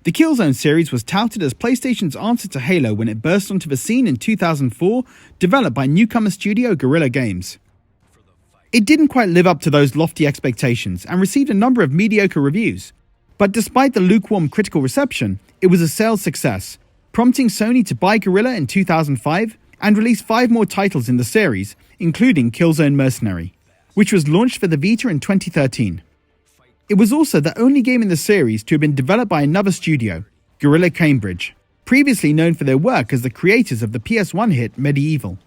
The Killzone series was touted as PlayStation's answer to Halo when it burst onto the scene in 2004, developed by newcomer studio Guerrilla Games. It didn't quite live up to those lofty expectations and received a number of mediocre reviews. But despite the lukewarm critical reception, it was a sales success, prompting Sony to buy Guerrilla in 2005 and release 5 more titles in the series, including Killzone Mercenary, which was launched for the Vita in 2013. It was also the only game in the series to have been developed by another studio, Guerrilla Cambridge, previously known for their work as the creators of the PS1 hit Medieval.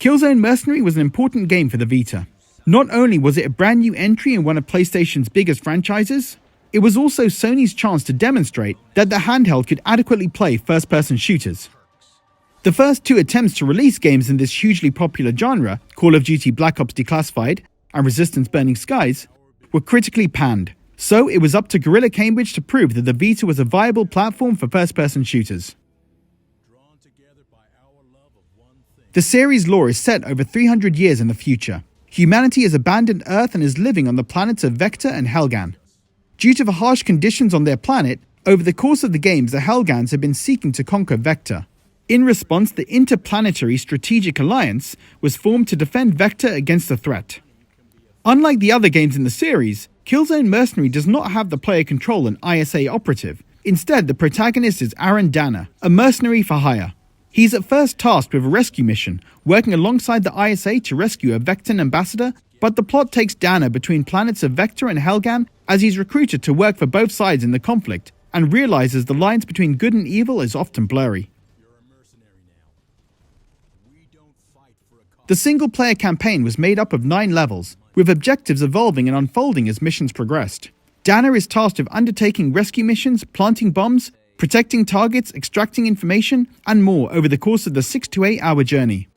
Killzone Mercenary was an important game for the Vita. Not only was it a brand new entry in one of PlayStation's biggest franchises, it was also Sony's chance to demonstrate that the handheld could adequately play first-person shooters. The first 2 attempts to release games in this hugely popular genre, Call of Duty Black Ops Declassified and Resistance Burning Skies, were critically panned, so it was up to Guerrilla Cambridge to prove that the Vita was a viable platform for first-person shooters. The series' lore is set over 300 years in the future. Humanity has abandoned Earth and is living on the planets of Vector and Helghan. Due to the harsh conditions on their planet, over the course of the games the Helghans have been seeking to conquer Vector. In response, the Interplanetary Strategic Alliance was formed to defend Vector against the threat. Unlike the other games in the series, Killzone Mercenary does not have the player control an ISA operative. Instead, the protagonist is Aaron Danner, a mercenary for hire. He's at first tasked with a rescue mission, working alongside the ISA to rescue a Vectan ambassador, but the plot takes Danner between planets of Vector and Helghan as he's recruited to work for both sides in the conflict, and realizes the lines between good and evil is often blurry. The single-player campaign was made up of 9 levels, with objectives evolving and unfolding as missions progressed. Danner is tasked with undertaking rescue missions, planting bombs, protecting targets, extracting information, and more over the course of the 6 to 8 hour journey.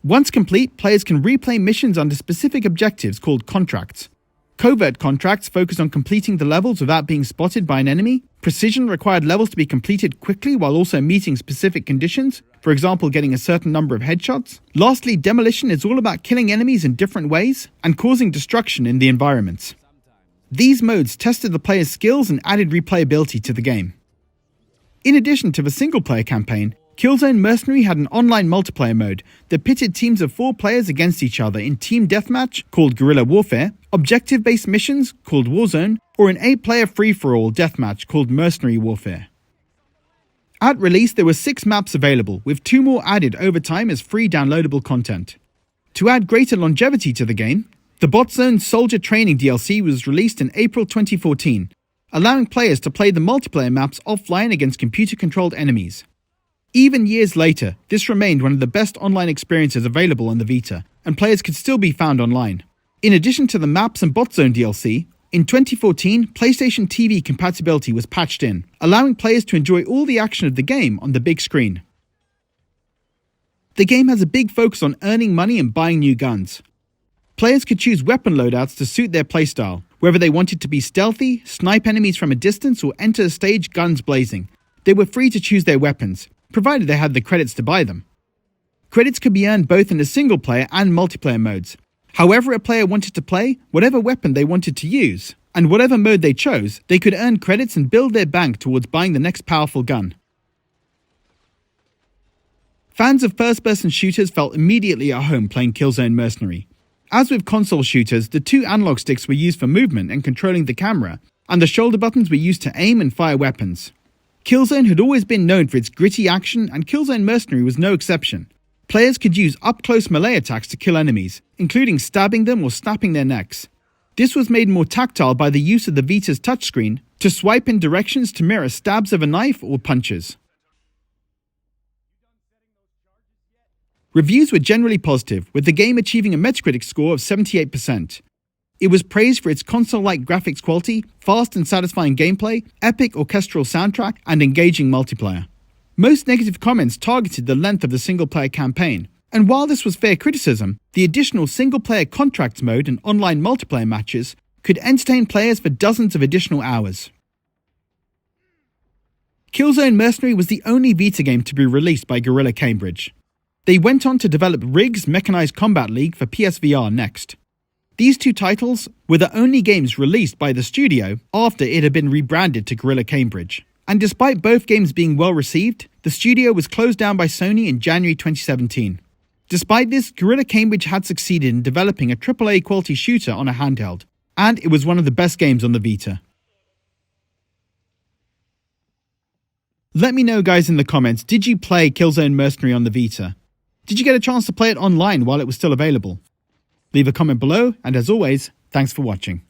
Once complete, players can replay missions under specific objectives called contracts. Covert contracts focus on completing the levels without being spotted by an enemy. Precision required levels to be completed quickly while also meeting specific conditions, for example getting a certain number of headshots. Lastly, demolition is all about killing enemies in different ways and causing destruction in the environments. These modes tested the player's skills and added replayability to the game. In addition to the single-player campaign, Killzone Mercenary had an online multiplayer mode that pitted teams of 4 players against each other in Team Deathmatch, called Guerrilla Warfare, objective-based missions, called Warzone, or an 8-player free-for-all deathmatch called Mercenary Warfare. At release, there were 6 maps available, with 2 more added over time as free downloadable content. To add greater longevity to the game, the Bot Zone Soldier Training DLC was released in April 2014, allowing players to play the multiplayer maps offline against computer-controlled enemies. Even years later, this remained one of the best online experiences available on the Vita, and players could still be found online. In addition to the maps and Bot Zone DLC, in 2014, PlayStation TV compatibility was patched in, allowing players to enjoy all the action of the game on the big screen. The game has a big focus on earning money and buying new guns. Players could choose weapon loadouts to suit their playstyle, whether they wanted to be stealthy, snipe enemies from a distance, or enter the stage guns blazing. They were free to choose their weapons, provided they had the credits to buy them. Credits could be earned both in the single-player and multiplayer modes. However a player wanted to play, whatever weapon they wanted to use, and whatever mode they chose, they could earn credits and build their bank towards buying the next powerful gun. Fans of first-person shooters felt immediately at home playing Killzone Mercenary. As with console shooters, the 2 analog sticks were used for movement and controlling the camera, and the shoulder buttons were used to aim and fire weapons. Killzone had always been known for its gritty action, and Killzone Mercenary was no exception. Players could use up-close melee attacks to kill enemies, including stabbing them or snapping their necks. This was made more tactile by the use of the Vita's touchscreen to swipe in directions to mirror stabs of a knife or punches. Reviews were generally positive, with the game achieving a Metacritic score of 78%. It was praised for its console-like graphics quality, fast and satisfying gameplay, epic orchestral soundtrack, and engaging multiplayer. Most negative comments targeted the length of the single-player campaign, and while this was fair criticism, the additional single-player contracts mode and online multiplayer matches could entertain players for dozens of additional hours. Killzone Mercenary was the only Vita game to be released by Guerrilla Cambridge. They went on to develop Riggs Mechanized Combat League for PSVR next. These two titles were the only games released by the studio after it had been rebranded to Guerrilla Cambridge. And despite both games being well received, the studio was closed down by Sony in January 2017. Despite this, Guerrilla Cambridge had succeeded in developing a AAA quality shooter on a handheld, and it was one of the best games on the Vita. Let me know guys in the comments, did you play Killzone Mercenary on the Vita? Did you get a chance to play it online while it was still available? Leave a comment below, and as always, thanks for watching.